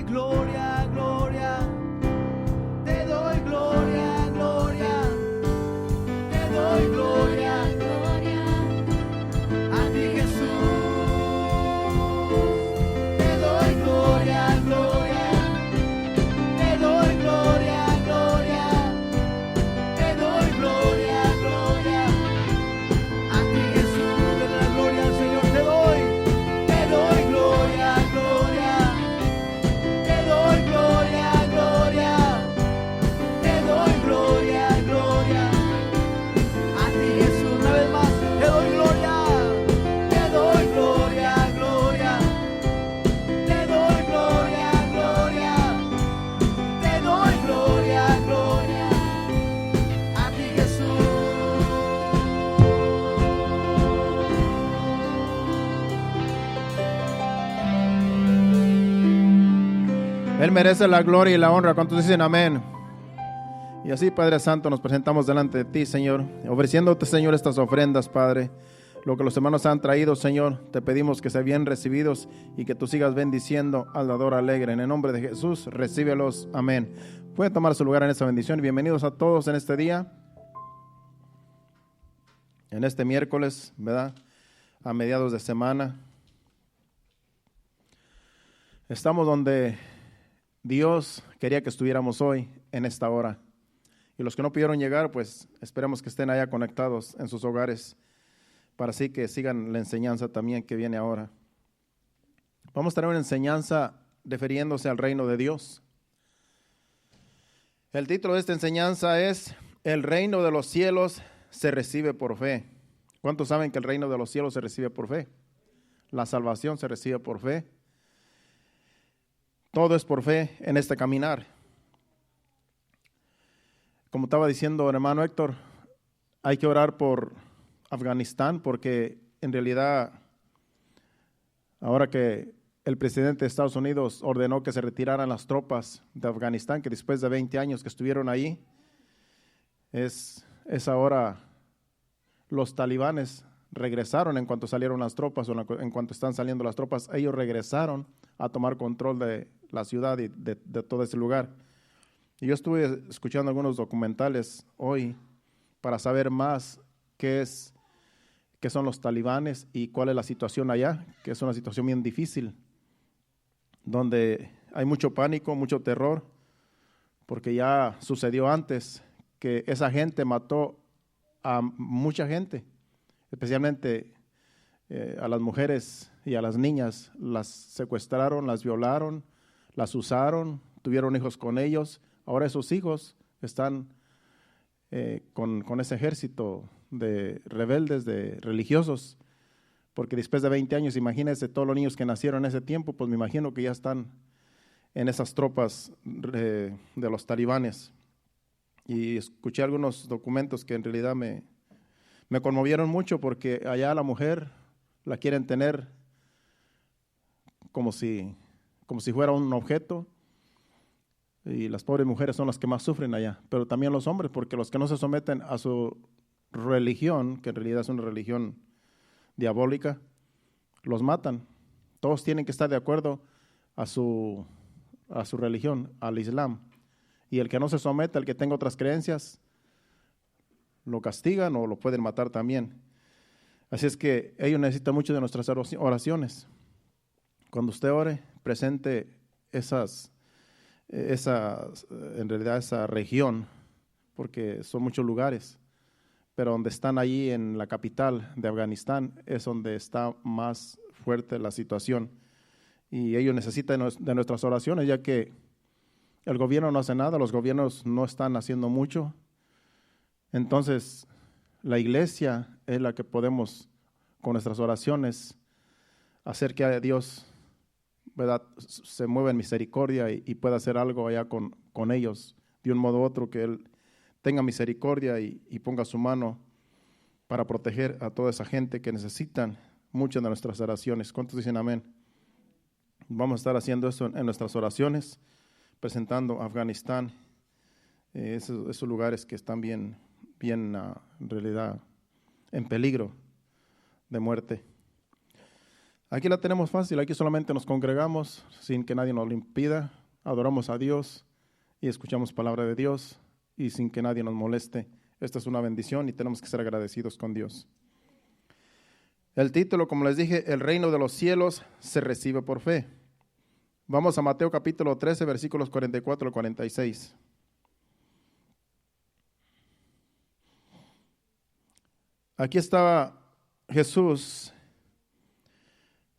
doy gloria, gloria. Te doy gloria, gloria. Te doy gloria, gloria. A ti, Jesús. Te doy gloria, gloria. Te doy gloria, gloria. Te doy gloria, gloria. A ti, Jesús. Te doy la gloria al Señor. Te doy gloria, gloria. Te doy gloria, gloria. Te doy gloria, gloria. A ti, Jesús, una vez más. Te doy gloria. Te doy gloria, gloria. Te doy gloria, gloria. Te doy gloria, gloria. A ti, Jesús. Él merece la gloria y la honra. ¿Cuántos dicen amén? Y así, Padre Santo, nos presentamos delante de ti, Señor, ofreciéndote, Señor, estas ofrendas, Padre. Lo que los hermanos han traído, Señor, te pedimos que sean bien recibidos y que tú sigas bendiciendo al dador alegre. En el nombre de Jesús, recíbelos. Amén. Pueden tomar su lugar en esta bendición. Y bienvenidos a todos en este día, en este miércoles, ¿verdad? A mediados de semana. Estamos donde Dios quería que estuviéramos hoy, en esta hora. Y los que no pudieron llegar, pues esperemos que estén allá conectados en sus hogares, para así que sigan la enseñanza también que viene ahora. Vamos a tener una enseñanza refiriéndose al reino de Dios. El título de esta enseñanza es: El reino de los cielos se recibe por fe. ¿Cuántos saben que el reino de los cielos se recibe por fe? La salvación se recibe por fe. Todo es por fe en este caminar. Como estaba diciendo el hermano Héctor, hay que orar por Afganistán, porque en realidad, ahora que el presidente de Estados Unidos ordenó que se retiraran las tropas de Afganistán, que después de 20 años que estuvieron ahí, es ahora los talibanes regresaron en cuanto salieron las tropas, o en cuanto están saliendo las tropas, ellos regresaron a tomar control de la ciudad y de todo ese lugar. Y yo estuve escuchando algunos documentales hoy para saber más qué son los talibanes y cuál es la situación allá, que es una situación bien difícil, donde hay mucho pánico, mucho terror, porque ya sucedió antes que esa gente mató a mucha gente, especialmente a las mujeres y a las niñas. Las secuestraron, las violaron, las usaron, tuvieron hijos con ellos. Ahora esos hijos están con ese ejército de rebeldes, de religiosos, porque después de 20 años, imagínense todos los niños que nacieron en ese tiempo, pues me imagino que ya están en esas tropas de los talibanes. Y escuché algunos documentos que en realidad me conmovieron mucho, porque allá la mujer la quieren tener como si fuera un objeto, y las pobres mujeres son las que más sufren allá, pero también los hombres, porque los que no se someten a su religión, que en realidad es una religión diabólica, los matan. Todos tienen que estar de acuerdo a su religión, al Islam, y el que no se somete, el que tenga otras creencias, lo castigan o lo pueden matar también. Así es que ellos necesitan mucho de nuestras oraciones. Cuando usted ore, presente en realidad esa región, porque son muchos lugares, pero donde están allí en la capital de Afganistán es donde está más fuerte la situación, y ellos necesitan de nuestras oraciones, ya que el gobierno no hace nada, los gobiernos no están haciendo mucho. Entonces la iglesia es la que podemos con nuestras oraciones hacer que Dios, ¿verdad?, se mueva en misericordia y pueda hacer algo allá con ellos, de un modo u otro, que Él tenga misericordia y ponga su mano para proteger a toda esa gente que necesitan muchas de nuestras oraciones. ¿Cuántos dicen amén? Vamos a estar haciendo eso en nuestras oraciones, presentando a Afganistán, esos lugares que están bien en realidad en peligro de muerte. Aquí la tenemos fácil, aquí solamente nos congregamos sin que nadie nos lo impida, adoramos a Dios y escuchamos palabra de Dios y sin que nadie nos moleste. Esta es una bendición y tenemos que ser agradecidos con Dios. El título, como les dije, el reino de los cielos se recibe por fe. Vamos a Mateo capítulo 13, versículos 44 al 46. Aquí estaba Jesús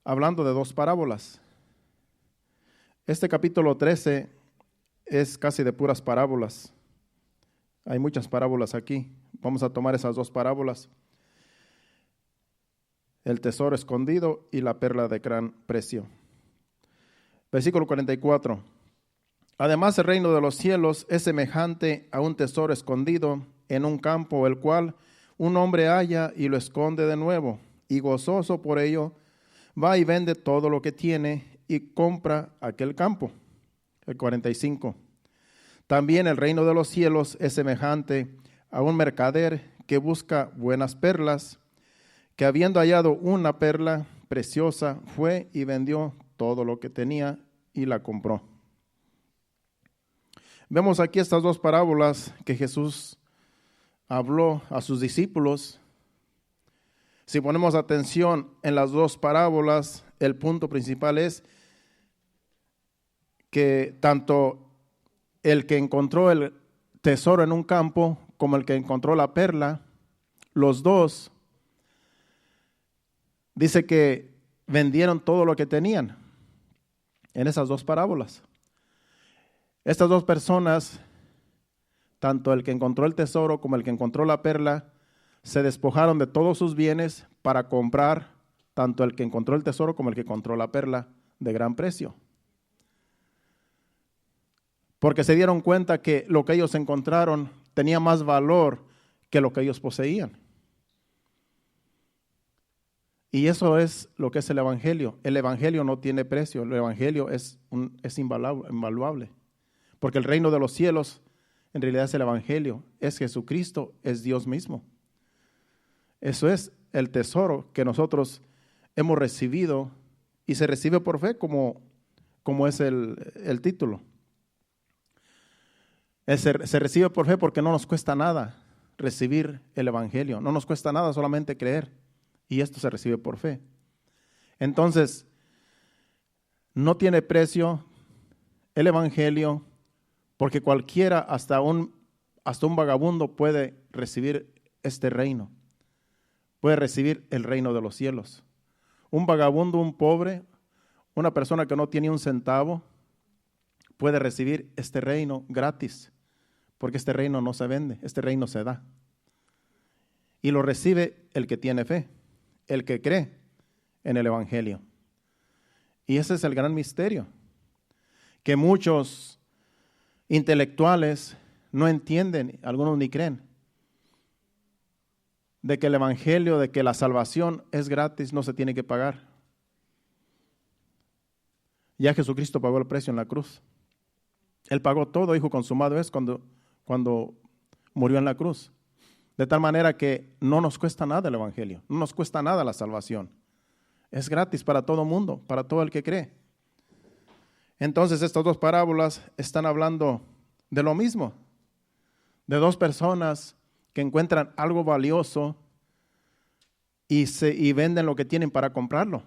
hablando de dos parábolas. Este capítulo 13 es casi de puras parábolas. Hay muchas parábolas aquí. Vamos a tomar esas dos parábolas. El tesoro escondido y la perla de gran precio. Versículo 44. Además, el reino de los cielos es semejante a un tesoro escondido en un campo, el cual un hombre halla y lo esconde de nuevo, y gozoso por ello, va y vende todo lo que tiene y compra aquel campo. El 45. También el reino de los cielos es semejante a un mercader que busca buenas perlas, que habiendo hallado una perla preciosa, fue y vendió todo lo que tenía y la compró. Vemos aquí estas dos parábolas que Jesús habló a sus discípulos. Si ponemos atención en las dos parábolas, el punto principal es que tanto el que encontró el tesoro en un campo como el que encontró la perla, los dos, dice que vendieron todo lo que tenían en esas dos parábolas. Estas dos personas, tanto el que encontró el tesoro como el que encontró la perla, se despojaron de todos sus bienes para comprar tanto el que encontró el tesoro como el que encontró la perla de gran precio. Porque se dieron cuenta que lo que ellos encontraron tenía más valor que lo que ellos poseían. Y eso es lo que es el Evangelio. El Evangelio no tiene precio, el Evangelio es invaluable. Porque el reino de los cielos en realidad es el Evangelio, es Jesucristo, es Dios mismo. Eso es el tesoro que nosotros hemos recibido y se recibe por fe como es el título. Se recibe por fe porque no nos cuesta nada recibir el Evangelio, no nos cuesta nada solamente creer y esto se recibe por fe. Entonces, no tiene precio el Evangelio porque cualquiera, hasta un vagabundo puede recibir este reino. Puede recibir el reino de los cielos. Un vagabundo, un pobre, una persona que no tiene un centavo, puede recibir este reino gratis, porque este reino no se vende, este reino se da. Y lo recibe el que tiene fe, el que cree en el Evangelio. Y ese es el gran misterio, que muchos intelectuales no entienden, algunos ni creen, de que el Evangelio, de que la salvación es gratis, no se tiene que pagar. Ya Jesucristo pagó el precio en la cruz. Él pagó todo, hijo, consumado es cuando murió en la cruz. De tal manera que no nos cuesta nada el Evangelio, no nos cuesta nada la salvación. Es gratis para todo mundo, para todo el que cree. Entonces estas dos parábolas están hablando de lo mismo, de dos personas que encuentran algo valioso y venden lo que tienen para comprarlo.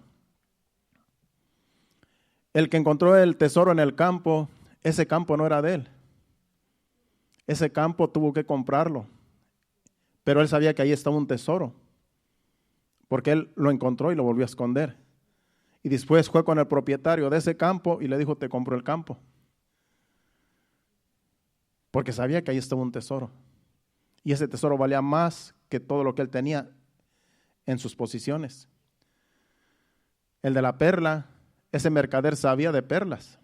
El que encontró el tesoro en el campo, ese campo no era de él. Ese campo tuvo que comprarlo, pero él sabía que ahí estaba un tesoro, porque él lo encontró y lo volvió a esconder. Y después fue con el propietario de ese campo y le dijo, te compro el campo, porque sabía que ahí estaba un tesoro. Y ese tesoro valía más que todo lo que él tenía en sus posiciones. El de la perla, ese mercader sabía de perlas,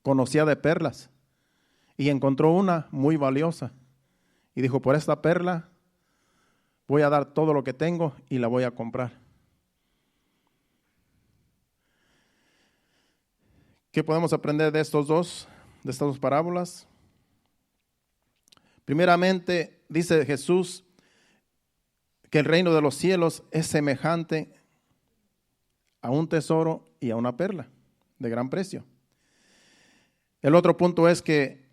conocía de perlas y encontró una muy valiosa. Y dijo, por esta perla voy a dar todo lo que tengo y la voy a comprar. ¿Qué podemos aprender de estas dos parábolas? Primeramente, dice Jesús que el reino de los cielos es semejante a un tesoro y a una perla de gran precio. El otro punto es que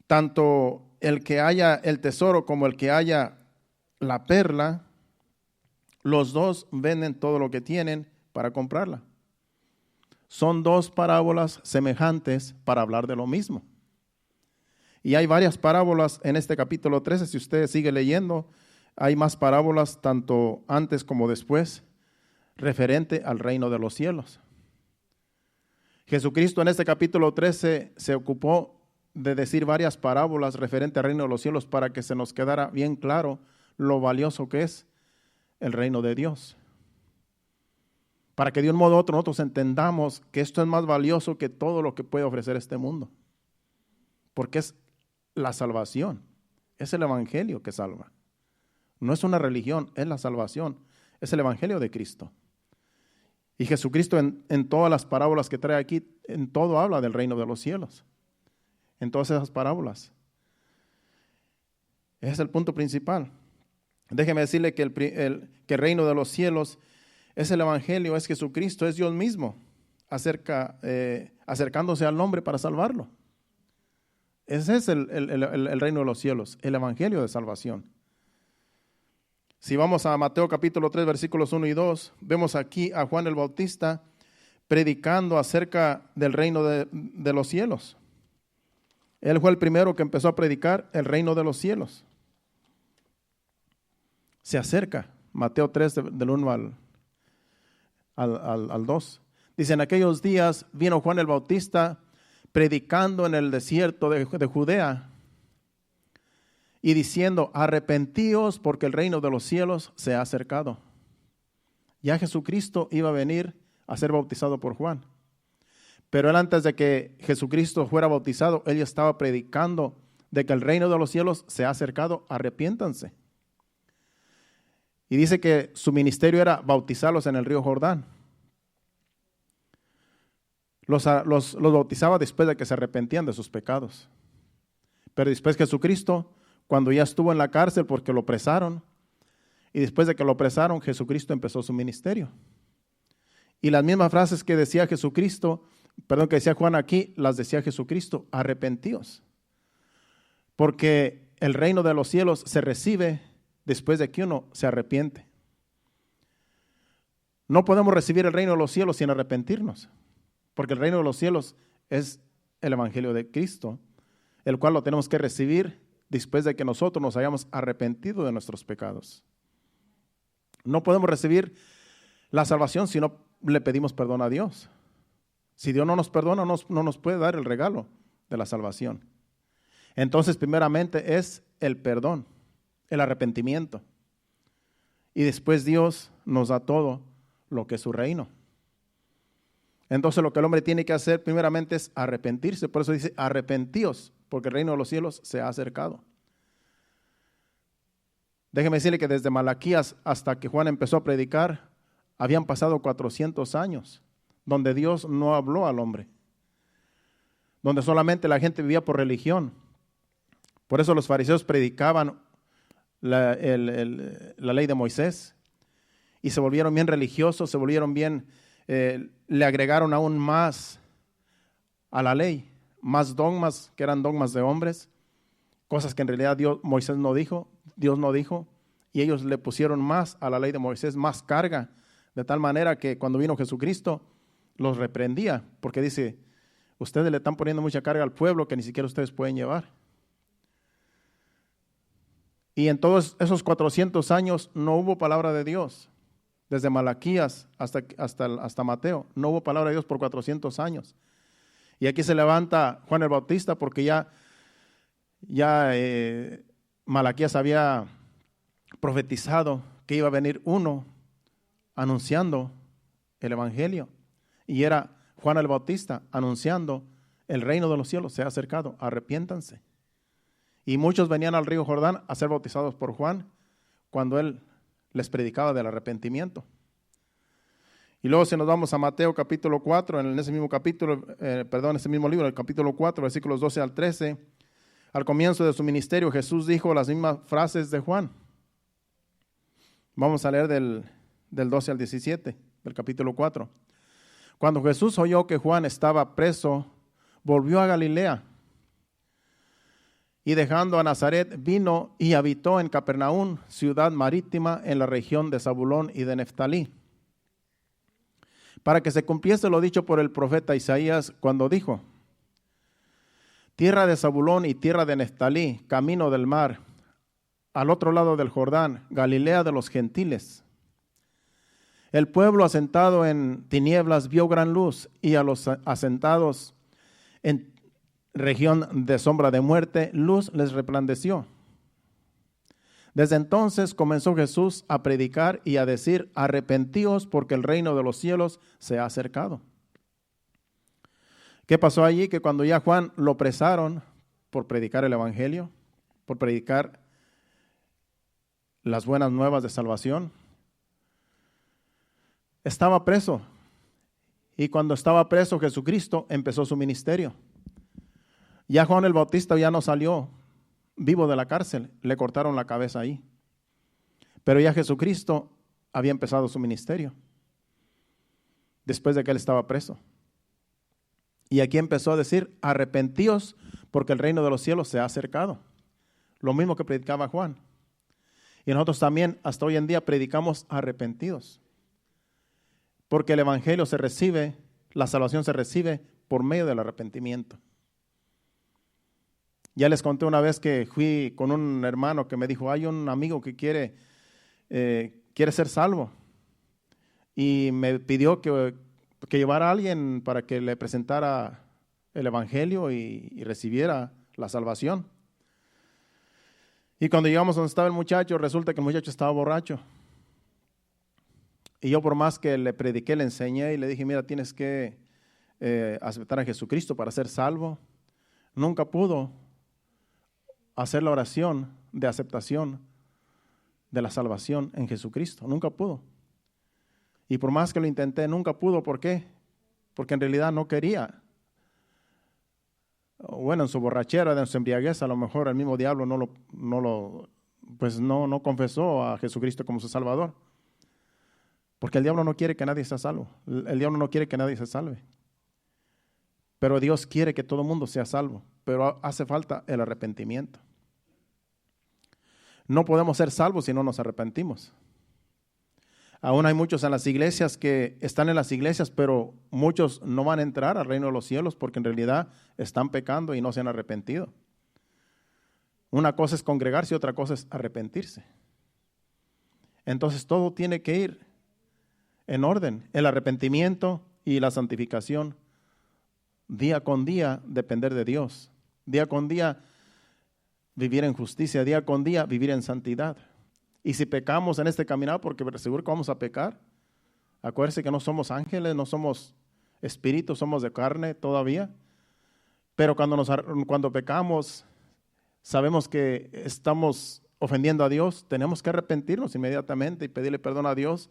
tanto el que haya el tesoro como el que haya la perla, los dos venden todo lo que tienen para comprarla. Son dos parábolas semejantes para hablar de lo mismo. Y hay varias parábolas en este capítulo 13, si usted sigue leyendo, hay más parábolas tanto antes como después, referente al reino de los cielos. Jesucristo en este capítulo 13 se ocupó de decir varias parábolas referente al reino de los cielos para que se nos quedara bien claro lo valioso que es el reino de Dios. Para que de un modo u otro nosotros entendamos que esto es más valioso que todo lo que puede ofrecer este mundo. Porque es la salvación, es el evangelio que salva. No es una religión, es la salvación, es el evangelio de Cristo. Y Jesucristo en todas las parábolas que trae aquí, en todo habla del reino de los cielos. En todas esas parábolas. Ese es el punto principal. Déjeme decirle que el reino de los cielos es el evangelio, es Jesucristo, es Dios mismo, acercándose al hombre para salvarlo. Ese es el reino de los cielos, el evangelio de salvación. Si vamos a Mateo capítulo 3, versículos 1 y 2, vemos aquí a Juan el Bautista predicando acerca del reino de los cielos. Él fue el primero que empezó a predicar el reino de los cielos. Se acerca, Mateo 3, del 1 al 2. Dice, en aquellos días vino Juan el Bautista predicando en el desierto de Judea y diciendo, arrepentíos porque el reino de los cielos se ha acercado. Ya Jesucristo iba a venir a ser bautizado por Juan. Pero él, antes de que Jesucristo fuera bautizado, él ya estaba predicando de que el reino de los cielos se ha acercado, arrepiéntanse. Y dice que su ministerio era bautizarlos en el río Jordán. Los bautizaba después de que se arrepentían de sus pecados. Pero después Jesucristo, cuando ya estuvo en la cárcel porque lo presaron, y después de que lo presaron, Jesucristo empezó su ministerio. Y las mismas frases que decía que decía Juan aquí, las decía Jesucristo, arrepentíos. Porque el reino de los cielos se recibe después de que uno se arrepiente. No podemos recibir el reino de los cielos sin arrepentirnos, porque el reino de los cielos es el evangelio de Cristo, el cual lo tenemos que recibir después de que nosotros nos hayamos arrepentido de nuestros pecados. No podemos recibir la salvación si no le pedimos perdón a Dios. Si Dios no nos perdona, no nos puede dar el regalo de la salvación. Entonces, primeramente es el perdón, el arrepentimiento. Y después Dios nos da todo lo que es su reino. Entonces lo que el hombre tiene que hacer primeramente es arrepentirse. Por eso dice, arrepentíos, porque el reino de los cielos se ha acercado. Déjeme decirle que desde Malaquías hasta que Juan empezó a predicar, habían pasado 400 años, donde Dios no habló al hombre, donde solamente la gente vivía por religión. Por eso los fariseos predicaban la ley de Moisés y se volvieron bien religiosos, se volvieron bien, le agregaron aún más a la ley, más dogmas que eran dogmas de hombres, cosas que en realidad Moisés no dijo, Dios no dijo, y ellos le pusieron más a la ley de Moisés, más carga, de tal manera que cuando vino Jesucristo los reprendía, porque dice, ustedes le están poniendo mucha carga al pueblo que ni siquiera ustedes pueden llevar. Y en todos esos 400 años no hubo palabra de Dios. Desde Malaquías hasta Mateo, no hubo palabra de Dios por 400 años. Y aquí se levanta Juan el Bautista porque ya Malaquías había profetizado que iba a venir uno anunciando el evangelio. Y era Juan el Bautista anunciando el reino de los cielos se ha acercado, arrepiéntanse. Y muchos venían al río Jordán a ser bautizados por Juan cuando él les predicaba del arrepentimiento. Y luego si nos vamos a Mateo capítulo 4, en ese mismo capítulo, ese mismo libro, el capítulo 4, versículos 12 al 13, al comienzo de su ministerio Jesús dijo las mismas frases de Juan. Vamos a leer del 12 al 17. del capítulo 4. Cuando Jesús oyó que Juan estaba preso, volvió a Galilea y dejando a Nazaret vino y habitó en Capernaum, ciudad marítima en la región de Zabulón y de Neftalí, para que se cumpliese lo dicho por el profeta Isaías cuando dijo: tierra de Zabulón y tierra de Neftalí, camino del mar, al otro lado del Jordán, Galilea de los gentiles. El pueblo asentado en tinieblas vio gran luz, y a los asentados en región de sombra de muerte, luz les resplandeció. Desde entonces comenzó Jesús a predicar y a decir: arrepentíos, porque el reino de los cielos se ha acercado. ¿Qué pasó allí? Que cuando ya Juan lo apresaron por predicar el evangelio, por predicar las buenas nuevas de salvación, estaba preso. Y cuando estaba preso, Jesucristo empezó su ministerio. Ya Juan el Bautista ya no salió vivo de la cárcel, le cortaron la cabeza ahí. Pero ya Jesucristo había empezado su ministerio después de que él estaba preso. Y aquí empezó a decir: arrepentíos, porque el reino de los cielos se ha acercado. Lo mismo que predicaba Juan. Y nosotros también hasta hoy en día predicamos arrepentidos, porque el evangelio se recibe, la salvación se recibe por medio del arrepentimiento. Ya les conté una vez que fui con un hermano que me dijo: hay un amigo que quiere ser salvo, y me pidió que llevara a alguien para que le presentara el evangelio y recibiera la salvación. Y cuando llegamos donde estaba el muchacho, resulta que el muchacho estaba borracho. Y yo, por más que le prediqué, le enseñé y le dije: mira, tienes que aceptar a Jesucristo para ser salvo. Nunca pudo hacer la oración de aceptación de la salvación en Jesucristo. Nunca pudo. Y por más que lo intenté, nunca pudo. ¿Por qué? Porque en realidad no quería. Bueno, en su borrachera, en su embriaguez, a lo mejor el mismo diablo no confesó a Jesucristo como su Salvador. Porque el diablo no quiere que nadie sea salvo. El diablo no quiere que nadie se salve. Pero Dios quiere que todo el mundo sea salvo. Pero hace falta el arrepentimiento. No podemos ser salvos si no nos arrepentimos. Aún hay muchos en las iglesias que están en las iglesias, pero muchos no van a entrar al reino de los cielos porque en realidad están pecando y no se han arrepentido. Una cosa es congregarse y otra cosa es arrepentirse. Entonces todo tiene que ir en orden. El arrepentimiento y la santificación. Día con día depender de Dios. Día con día vivir en justicia. Día con día vivir en santidad. Y si pecamos en este caminar, porque seguro que vamos a pecar, acuérdense que no somos ángeles, no somos espíritus, somos de carne todavía. Pero cuando pecamos, sabemos que estamos ofendiendo a Dios, tenemos que arrepentirnos inmediatamente y pedirle perdón a Dios.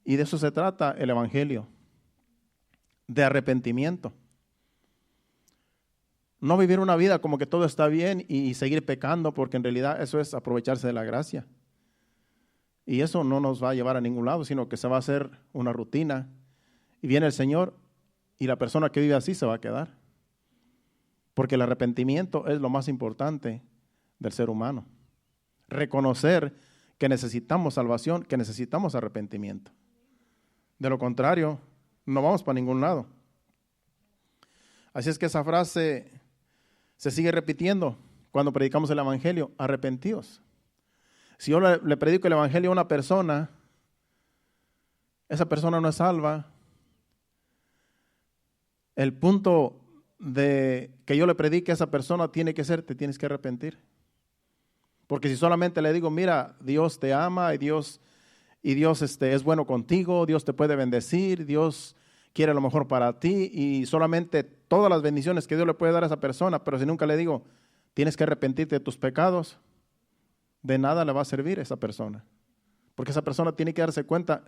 Y de eso se trata el evangelio, de arrepentimiento. No vivir una vida como que todo está bien y seguir pecando, porque en realidad eso es aprovecharse de la gracia. Y eso no nos va a llevar a ningún lado, sino que se va a hacer una rutina. Y viene el Señor y la persona que vive así se va a quedar. Porque el arrepentimiento es lo más importante del ser humano. Reconocer que necesitamos salvación, que necesitamos arrepentimiento. De lo contrario, no vamos para ningún lado. Así es que esa frase se sigue repitiendo cuando predicamos el evangelio: arrepentíos. Si yo le predico el evangelio a una persona, esa persona no es salva. El punto de que yo le predique a esa persona tiene que ser: te tienes que arrepentir. Porque si solamente le digo: mira, Dios te ama y Dios es bueno contigo, Dios te puede bendecir, Dios quiere lo mejor para ti, y solamente todas las bendiciones que Dios le puede dar a esa persona, pero si nunca le digo: tienes que arrepentirte de tus pecados, de nada le va a servir a esa persona. Porque esa persona tiene que darse cuenta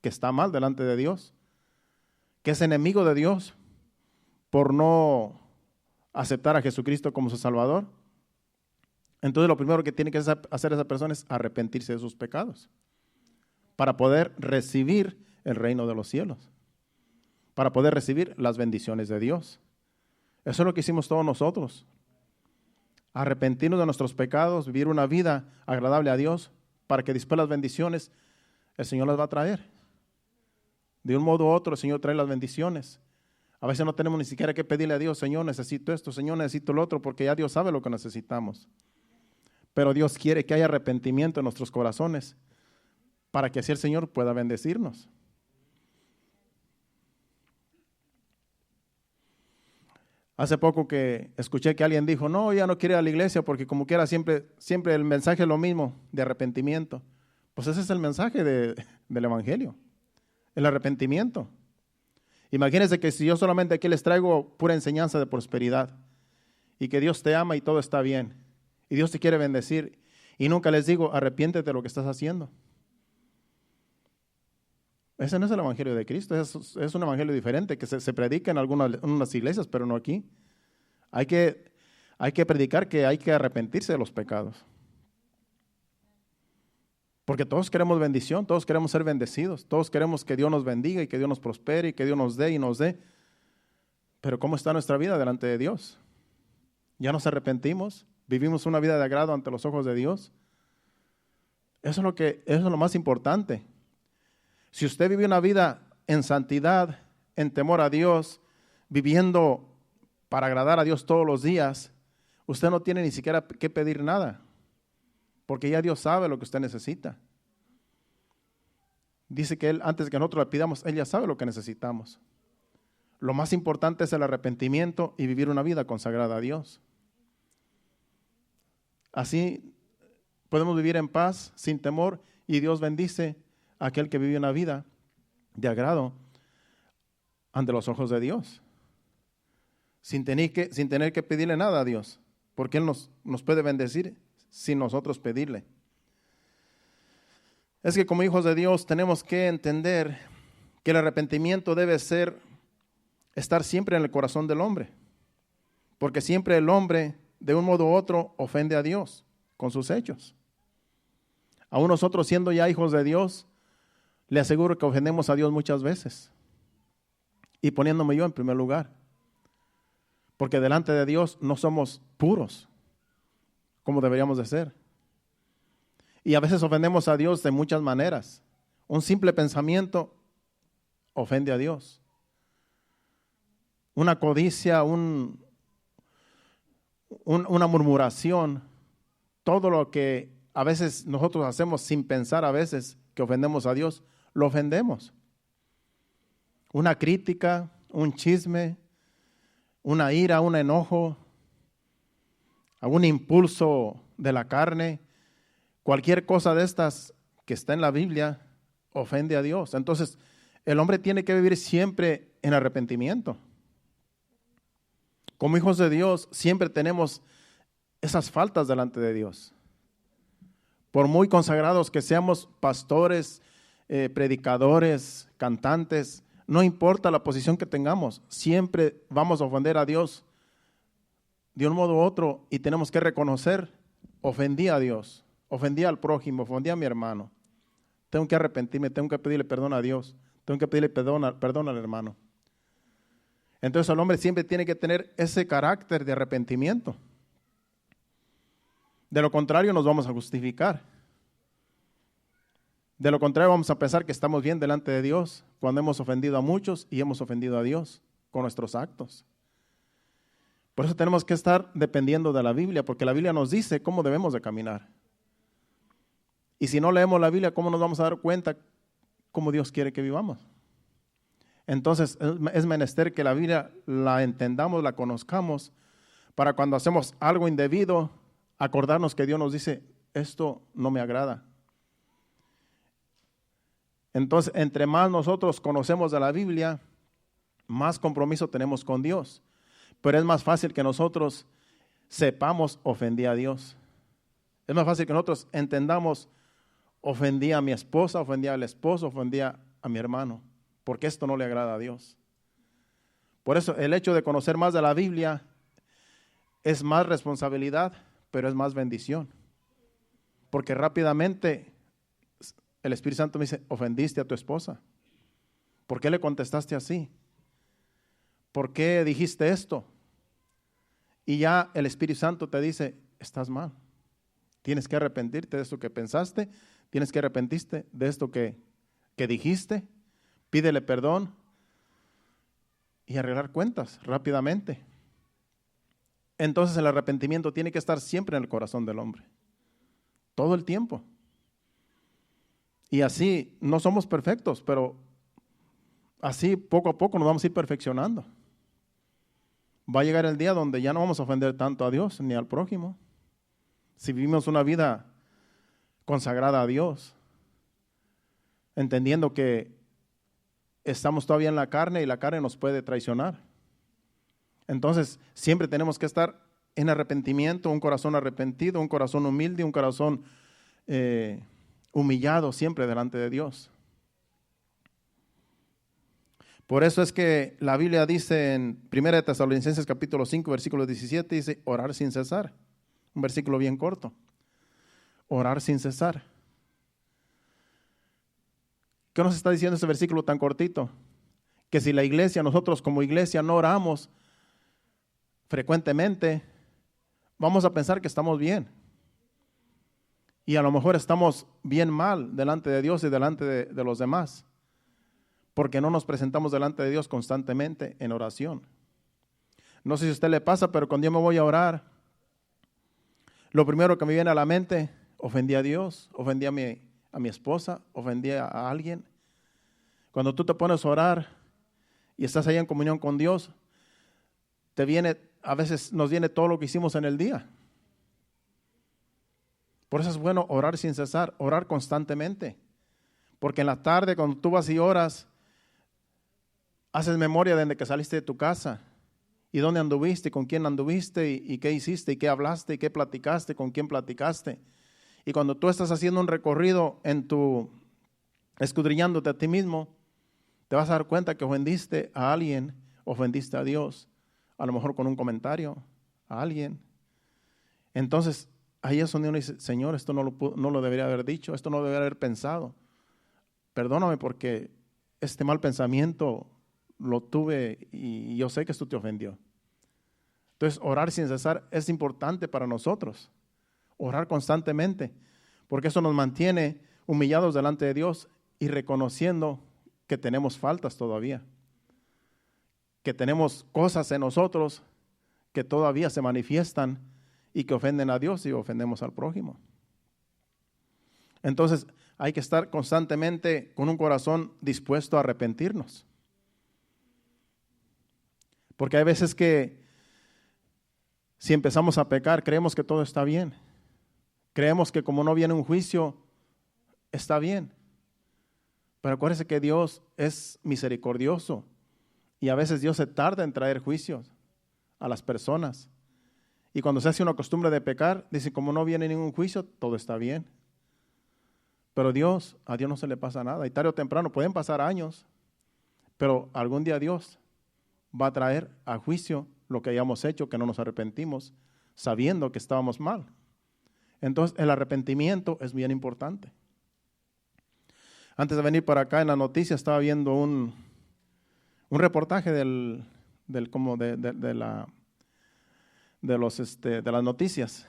que está mal delante de Dios, que es enemigo de Dios por no aceptar a Jesucristo como su Salvador. Entonces lo primero que tiene que hacer esa persona es arrepentirse de sus pecados para poder recibir el reino de los cielos, para poder recibir las bendiciones de Dios. Eso es lo que hicimos todos nosotros. Arrepentirnos de nuestros pecados, vivir una vida agradable a Dios, para que después las bendiciones el Señor las va a traer. De un modo u otro el Señor trae las bendiciones. A veces no tenemos ni siquiera que pedirle a Dios, Señor, necesito esto, Señor, necesito lo otro, porque ya Dios sabe lo que necesitamos. Pero Dios quiere que haya arrepentimiento en nuestros corazones, para que así el Señor pueda bendecirnos. Hace poco que escuché que alguien dijo, no, ya no quiere ir a la iglesia porque como quiera siempre el mensaje es lo mismo, de arrepentimiento. Pues ese es el mensaje del Evangelio, el arrepentimiento. Imagínense que si yo solamente aquí les traigo pura enseñanza de prosperidad y que Dios te ama y todo está bien y Dios te quiere bendecir y nunca les digo, arrepiéntete de lo que estás haciendo. Ese no es el Evangelio de Cristo, es un Evangelio diferente que se predica en algunas iglesias, pero no aquí. Hay que predicar que hay que arrepentirse de los pecados. Porque todos queremos bendición, todos queremos ser bendecidos, todos queremos que Dios nos bendiga y que Dios nos prospere y que Dios nos dé y nos dé. Pero ¿cómo está nuestra vida delante de Dios? ¿Ya nos arrepentimos? ¿Vivimos una vida de agrado ante los ojos de Dios? Eso es lo más importante. Si usted vive una vida en santidad, en temor a Dios, viviendo para agradar a Dios todos los días, usted no tiene ni siquiera que pedir nada, porque ya Dios sabe lo que usted necesita. Dice que Él, antes de que nosotros le pidamos, Él ya sabe lo que necesitamos. Lo más importante es el arrepentimiento y vivir una vida consagrada a Dios. Así podemos vivir en paz, sin temor, y Dios bendice a aquel que vive una vida de agrado ante los ojos de Dios, sin tener que pedirle nada a Dios, porque Él nos puede bendecir sin nosotros pedirle. Es que como hijos de Dios tenemos que entender que el arrepentimiento debe estar siempre en el corazón del hombre, porque siempre el hombre de un modo u otro ofende a Dios con sus hechos. Aún nosotros siendo ya hijos de Dios, le aseguro que ofendemos a Dios muchas veces, y poniéndome yo en primer lugar, porque delante de Dios no somos puros como deberíamos de ser. Y a veces ofendemos a Dios de muchas maneras. Un simple pensamiento ofende a Dios. Una codicia, una murmuración, todo lo que a veces nosotros hacemos sin pensar a veces que ofendemos a Dios, lo ofendemos. Una crítica, un chisme, una ira, un enojo, algún impulso de la carne, cualquier cosa de estas que está en la Biblia ofende a Dios. Entonces, el hombre tiene que vivir siempre en arrepentimiento. Como hijos de Dios, siempre tenemos esas faltas delante de Dios. Por muy consagrados que seamos pastores, predicadores, cantantes, no importa la posición que tengamos, siempre vamos a ofender a Dios de un modo u otro y tenemos que reconocer, ofendí a Dios, ofendí al prójimo, ofendí a mi hermano. Tengo que arrepentirme, tengo que pedirle perdón a Dios, tengo que pedirle perdón al hermano. Entonces el hombre siempre tiene que tener ese carácter de arrepentimiento. De lo contrario nos vamos a justificar. De lo contrario vamos a pensar que estamos bien delante de Dios cuando hemos ofendido a muchos y hemos ofendido a Dios con nuestros actos. Por eso tenemos que estar dependiendo de la Biblia, porque la Biblia nos dice cómo debemos de caminar. Y si no leemos la Biblia, ¿cómo nos vamos a dar cuenta cómo Dios quiere que vivamos? Entonces es menester que la Biblia la entendamos, la conozcamos, para cuando hacemos algo indebido, acordarnos que Dios nos dice, esto no me agrada. Entonces, entre más nosotros conocemos de la Biblia, más compromiso tenemos con Dios. Pero es más fácil que nosotros sepamos, ofendí a Dios. Es más fácil que nosotros entendamos, ofendí a mi esposa, ofendí al esposo, ofendí a mi hermano, porque esto no le agrada a Dios. Por eso el hecho de conocer más de la Biblia es más responsabilidad, pero es más bendición. Porque rápidamente el Espíritu Santo me dice, ofendiste a tu esposa, ¿Por qué le contestaste así? ¿Por qué dijiste esto? Y ya el Espíritu Santo te dice, estás mal. Tienes que arrepentirte de esto que pensaste, tienes que arrepentirte de esto que dijiste, pídele perdón y arreglar cuentas rápidamente. Entonces el arrepentimiento tiene que estar siempre en el corazón del hombre, todo el tiempo. Y así no somos perfectos, pero así poco a poco nos vamos a ir perfeccionando. Va a llegar el día donde ya no vamos a ofender tanto a Dios ni al prójimo. Si vivimos una vida consagrada a Dios, entendiendo que estamos todavía en la carne y la carne nos puede traicionar. Entonces, siempre tenemos que estar en arrepentimiento, un corazón arrepentido, un corazón humilde, un corazón humillado siempre delante de Dios. Por eso es que la Biblia dice en 1 Tesalonicenses capítulo 5, versículo 17, dice, orar sin cesar. Un versículo bien corto. Orar sin cesar. ¿Qué nos está diciendo ese versículo tan cortito? Que si la iglesia, nosotros como iglesia no oramos frecuentemente, vamos a pensar que estamos bien. Y a lo mejor estamos bien mal delante de Dios y delante de los demás, porque no nos presentamos delante de Dios constantemente en oración. No sé si a usted le pasa, pero cuando yo me voy a orar, lo primero que me viene a la mente, ofendí a Dios, ofendí a mi esposa, ofendí a alguien. Cuando tú te pones a orar y estás ahí en comunión con Dios, a veces nos viene todo lo que hicimos en el día. Por eso es bueno orar sin cesar, orar constantemente. Porque en la tarde cuando tú vas y oras, haces memoria desde que saliste de tu casa. Y dónde anduviste, con quién anduviste, y qué hiciste, y qué hablaste, y qué platicaste, con quién platicaste. Y cuando tú estás haciendo un recorrido escudriñándote a ti mismo, te vas a dar cuenta que ofendiste a alguien, ofendiste a Dios, a lo mejor con un comentario a alguien. Entonces, ahí es donde uno dice, Señor, esto no lo debería haber dicho, esto no lo debería haber pensado. Perdóname porque este mal pensamiento lo tuve y yo sé que esto te ofendió. Entonces, orar sin cesar es importante para nosotros. Orar constantemente, porque eso nos mantiene humillados delante de Dios y reconociendo que tenemos faltas todavía, que tenemos cosas en nosotros que todavía se manifiestan y que ofenden a Dios y ofendemos al prójimo. Entonces hay que estar constantemente con un corazón dispuesto a arrepentirnos, porque hay veces que si empezamos a pecar creemos que todo está bien. Creemos que como no viene un juicio, está bien. Pero acuérdense que Dios es misericordioso y a veces Dios se tarda en traer juicios a las personas. Y cuando se hace una costumbre de pecar, dice, como no viene ningún juicio, todo está bien. Pero a Dios no se le pasa nada. Y tarde o temprano, pueden pasar años, pero algún día Dios va a traer a juicio lo que hayamos hecho, que no nos arrepentimos, sabiendo que estábamos mal. Entonces, el arrepentimiento es bien importante. Antes de venir para acá en la noticia estaba viendo un reportaje de las noticias,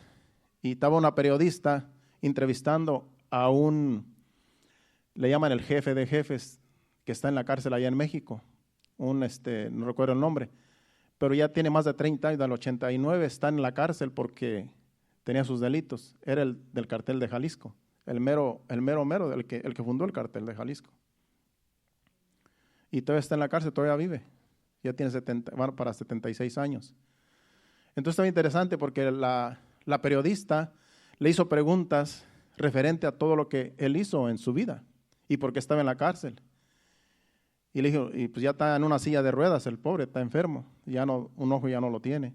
y estaba una periodista entrevistando a le llaman el jefe de jefes, que está en la cárcel allá en México, no recuerdo el nombre, pero ya tiene más de 30 años, del 89 está en la cárcel porque tenía sus delitos. Era el del cartel de Jalisco, el mero, el que fundó el cartel de Jalisco. Y todavía está en la cárcel, todavía vive. Ya tiene para 76 años. Entonces estaba interesante porque la periodista le hizo preguntas referente a todo lo que él hizo en su vida y por qué estaba en la cárcel. Y le dijo, y pues ya está en una silla de ruedas, el pobre, está enfermo, un ojo ya no lo tiene.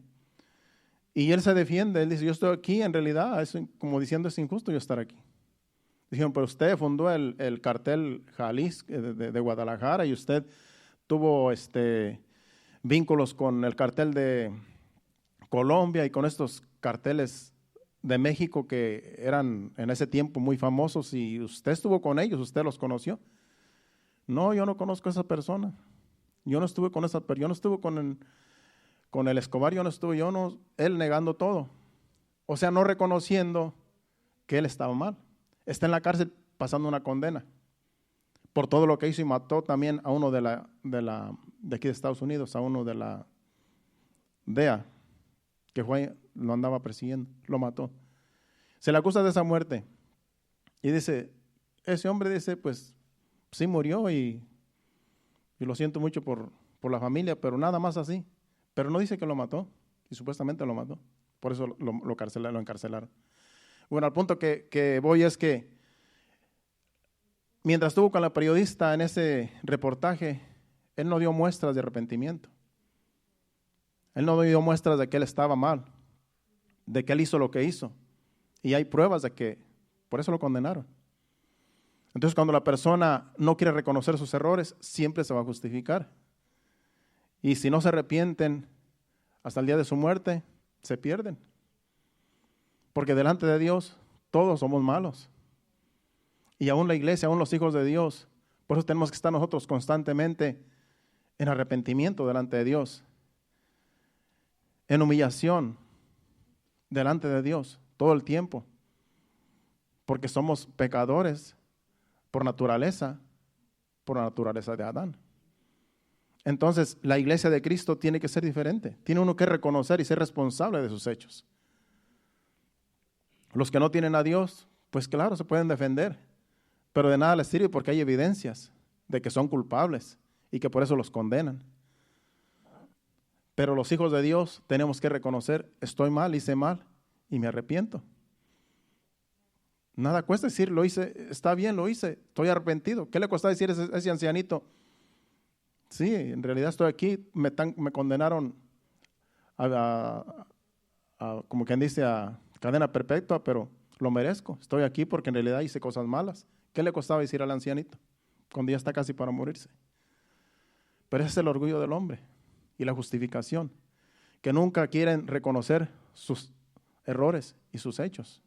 Y él se defiende, él dice, yo estoy aquí, en realidad, como diciendo, es injusto yo estar aquí. Dijeron, pero usted fundó el cartel Jalisco de Guadalajara y usted tuvo vínculos con el cartel de Colombia y con estos carteles de México que eran en ese tiempo muy famosos y usted estuvo con ellos, usted los conoció. No, yo no conozco a esa persona. Yo no estuve con esa persona, yo no estuve con el Escobar, él negando todo. O sea, no reconociendo que él estaba mal. Está en la cárcel pasando una condena por todo lo que hizo y mató también a uno de aquí de Estados Unidos, a uno de la DEA, que lo andaba persiguiendo, lo mató. Se le acusa de esa muerte y dice, ese hombre dice, pues sí murió y lo siento mucho por la familia, pero nada más así. Pero no dice que lo mató y supuestamente lo mató. Por eso lo encarcelaron. Bueno, al punto que voy es que mientras estuvo con la periodista en ese reportaje, él no dio muestras de arrepentimiento. Él no dio muestras de que él estaba mal, de que él hizo lo que hizo. Y hay pruebas de que por eso lo condenaron. Entonces, cuando la persona no quiere reconocer sus errores, siempre se va a justificar. Y si no se arrepienten hasta el día de su muerte, se pierden. Porque delante de Dios todos somos malos. Y aún la iglesia, aún los hijos de Dios. Por eso tenemos que estar nosotros constantemente en arrepentimiento delante de Dios. En humillación delante de Dios todo el tiempo. Porque somos pecadores por la naturaleza de Adán. Entonces, la iglesia de Cristo tiene que ser diferente. Tiene uno que reconocer y ser responsable de sus hechos. Los que no tienen a Dios, pues claro, se pueden defender, pero de nada les sirve porque hay evidencias de que son culpables y que por eso los condenan. Pero los hijos de Dios tenemos que reconocer, estoy mal, hice mal y me arrepiento. Nada cuesta decir, lo hice, está bien, lo hice, estoy arrepentido. ¿Qué le cuesta decir a ese ancianito? Sí, en realidad estoy aquí, me condenaron como quien dice, a cadena perpetua, pero lo merezco. Estoy aquí porque en realidad hice cosas malas. ¿Qué le costaba decir al ancianito cuando ya está casi para morirse? Pero ese es el orgullo del hombre y la justificación, que nunca quieren reconocer sus errores y sus hechos.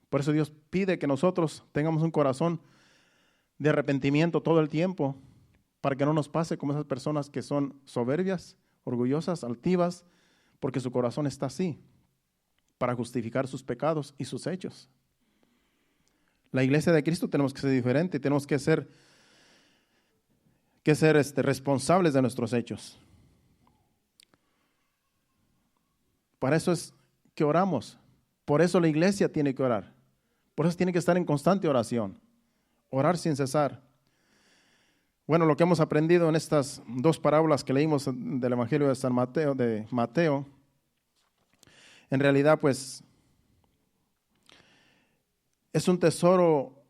Por eso Dios pide que nosotros tengamos un corazón de arrepentimiento todo el tiempo, para que no nos pase como esas personas que son soberbias, orgullosas, altivas, porque su corazón está así, para justificar sus pecados y sus hechos. La iglesia de Cristo tenemos que ser diferente, tenemos que ser responsables de nuestros hechos. Para eso es que oramos, por eso la iglesia tiene que orar, por eso tiene que estar en constante oración, orar sin cesar. Bueno, lo que hemos aprendido en estas dos parábolas que leímos del Evangelio de Mateo, en realidad pues es un tesoro.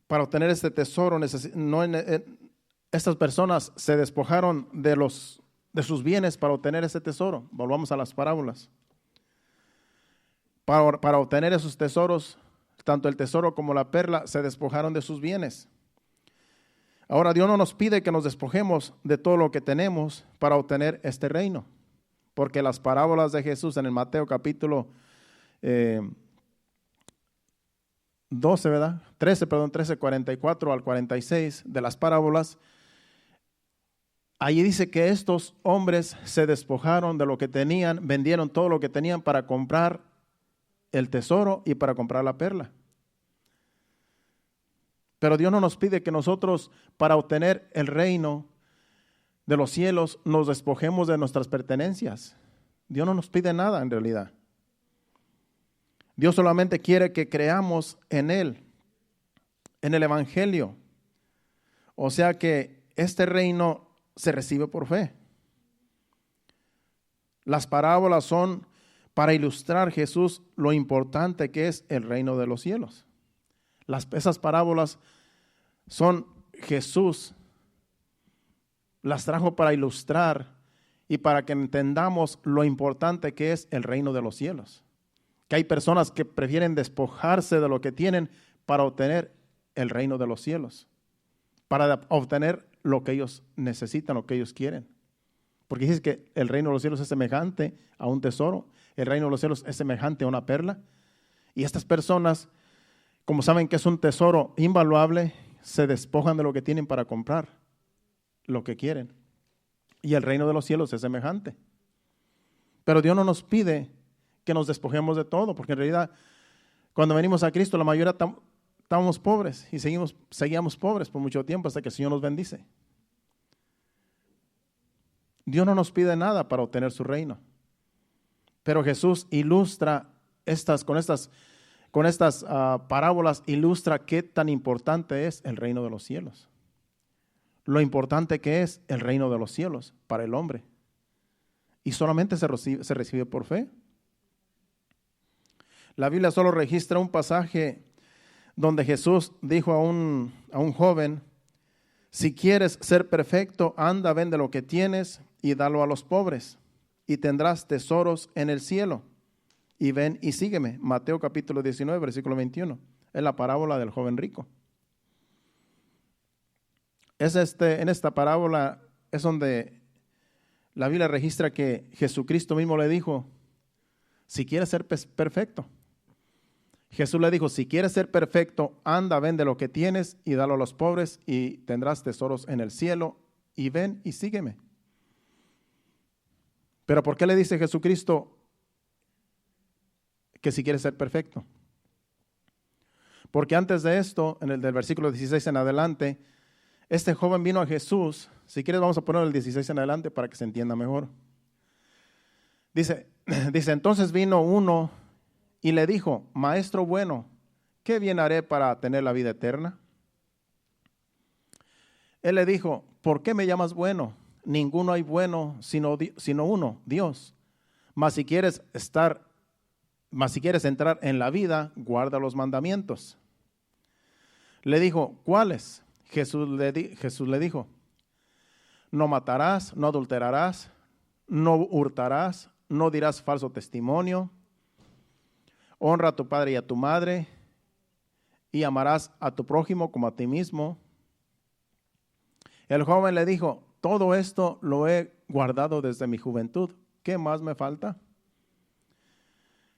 Para obtener este tesoro, estas personas se despojaron de sus bienes para obtener ese tesoro. Volvamos a las parábolas. Para obtener esos tesoros, tanto el tesoro como la perla, se despojaron de sus bienes. Ahora Dios no nos pide que nos despojemos de todo lo que tenemos para obtener este reino, porque las parábolas de Jesús en el Mateo capítulo 13, 44 al 46 de las parábolas, allí dice que estos hombres se despojaron de lo que tenían, vendieron todo lo que tenían para comprar el tesoro y para comprar la perla. Pero Dios no nos pide que nosotros, para obtener el reino de los cielos, nos despojemos de nuestras pertenencias. Dios no nos pide nada en realidad. Dios solamente quiere que creamos en Él, en el Evangelio. O sea que este reino se recibe por fe. Las parábolas son para ilustrar Jesús lo importante que es el reino de los cielos. Esas parábolas son Jesús, las trajo para ilustrar y para que entendamos lo importante que es el reino de los cielos. Que hay personas que prefieren despojarse de lo que tienen para obtener el reino de los cielos, para obtener lo que ellos necesitan, lo que ellos quieren. Porque dice que el reino de los cielos es semejante a un tesoro, el reino de los cielos es semejante a una perla. Y estas personas, como saben que es un tesoro invaluable, se despojan de lo que tienen para comprar lo que quieren. Y el reino de los cielos es semejante. Pero Dios no nos pide que nos despojemos de todo, porque en realidad cuando venimos a Cristo la mayoría estábamos pobres y seguíamos pobres por mucho tiempo hasta que el Señor nos bendice. Dios no nos pide nada para obtener su reino. Pero Jesús ilustra con estas parábolas, ilustra qué tan importante es el reino de los cielos. Lo importante que es el reino de los cielos para el hombre. Y solamente se recibe por fe. La Biblia solo registra un pasaje donde Jesús dijo a un joven: si quieres ser perfecto, anda, vende lo que tienes y dalo a los pobres, y tendrás tesoros en el cielo. Y ven y sígueme. Mateo capítulo 19, versículo 21. Es la parábola del joven rico. En esta parábola es donde la Biblia registra que Jesucristo mismo le dijo: si quieres ser perfecto. Jesús le dijo: si quieres ser perfecto, anda, vende lo que tienes y dalo a los pobres y tendrás tesoros en el cielo. Y ven y sígueme. Pero ¿por qué le dice Jesucristo que si quieres ser perfecto? Porque antes de esto, en el del versículo 16 en adelante, este joven vino a Jesús. Si quieres vamos a poner el 16 en adelante para que se entienda mejor. Dice, entonces vino uno y le dijo: maestro bueno, ¿qué bien haré para tener la vida eterna? Él le dijo: ¿por qué me llamas bueno? Ninguno hay bueno sino uno, Dios. Mas si quieres entrar en la vida, guarda los mandamientos. Le dijo: ¿cuáles? Jesús le dijo: no matarás, no adulterarás, no hurtarás, no dirás falso testimonio, honra a tu padre y a tu madre, y amarás a tu prójimo como a ti mismo. El joven le dijo: todo esto lo he guardado desde mi juventud. ¿Qué más me falta?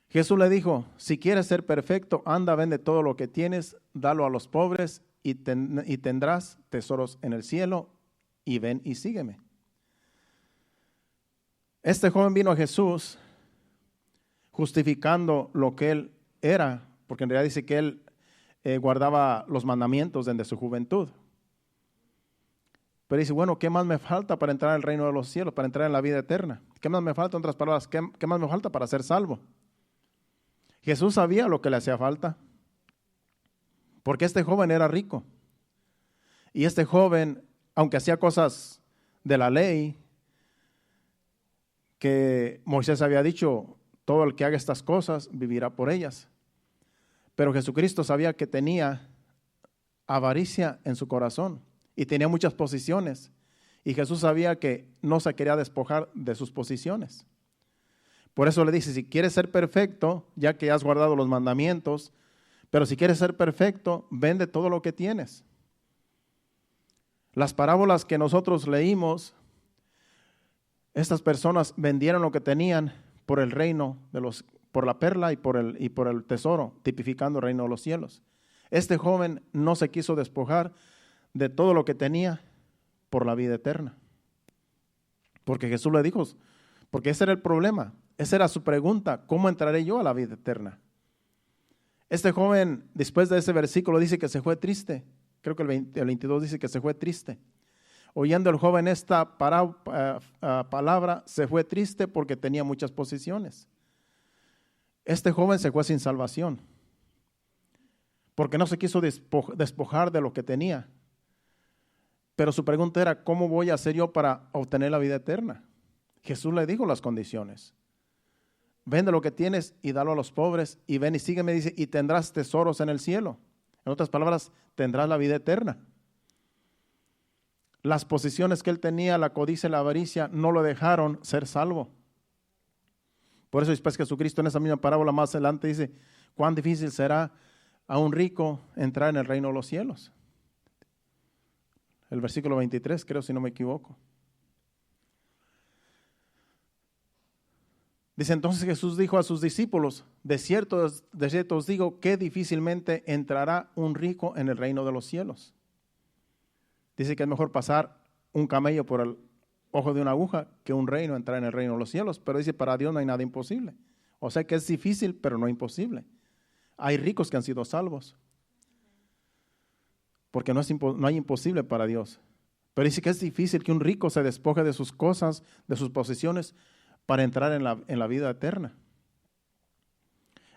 Jesús le dijo: si quieres ser perfecto, anda, vende todo lo que tienes, dalo a los pobres y tendrás tesoros en el cielo, y ven y sígueme. Este joven vino a Jesús justificando lo que él era, porque en realidad dice que él guardaba los mandamientos desde su juventud. Pero dice: bueno, ¿qué más me falta para entrar al reino de los cielos, para entrar en la vida eterna? ¿Qué más me falta? En otras palabras, ¿qué más me falta para ser salvo? Jesús sabía lo que le hacía falta, porque este joven era rico. Y este joven, aunque hacía cosas de la ley, que Moisés había dicho: todo el que haga estas cosas vivirá por ellas. Pero Jesucristo sabía que tenía avaricia en su corazón y tenía muchas posiciones. Y Jesús sabía que no se quería despojar de sus posiciones. Por eso le dice: si quieres ser perfecto, ya que has guardado los mandamientos, pero si quieres ser perfecto, vende todo lo que tienes. Las parábolas que nosotros leímos, estas personas vendieron lo que tenían por el reino por la perla y por el tesoro, tipificando el reino de los cielos. Este joven no se quiso despojar de todo lo que tenía por la vida eterna. Porque Jesús le dijo, porque ese era el problema, esa era su pregunta: ¿cómo entraré yo a la vida eterna? Este joven, después de ese versículo, dice que se fue triste. Creo que el 22 dice que se fue triste. Oyendo el joven esta palabra, se fue triste porque tenía muchas posesiones. Este joven se fue sin salvación, porque no se quiso despojar de lo que tenía. Pero su pregunta era: ¿cómo voy a hacer yo para obtener la vida eterna? Jesús le dijo las condiciones: vende lo que tienes y dalo a los pobres, y ven y sígueme, dice, y tendrás tesoros en el cielo. En otras palabras, tendrás la vida eterna. Las posiciones que él tenía, la codicia y la avaricia, no lo dejaron ser salvo. Por eso después Jesucristo en esa misma parábola más adelante dice: cuán difícil será a un rico entrar en el reino de los cielos. El versículo 23, creo, si no me equivoco. Dice: entonces Jesús dijo a sus discípulos: de cierto os digo que difícilmente entrará un rico en el reino de los cielos. Dice que es mejor pasar un camello por el ojo de una aguja que un reino entrar en el reino de los cielos. Pero dice, para Dios no hay nada imposible. O sea que es difícil, pero no imposible. Hay ricos que han sido salvos. Porque no hay imposible para Dios. Pero dice que es difícil que un rico se despoje de sus cosas, de sus posesiones, para entrar en la vida eterna.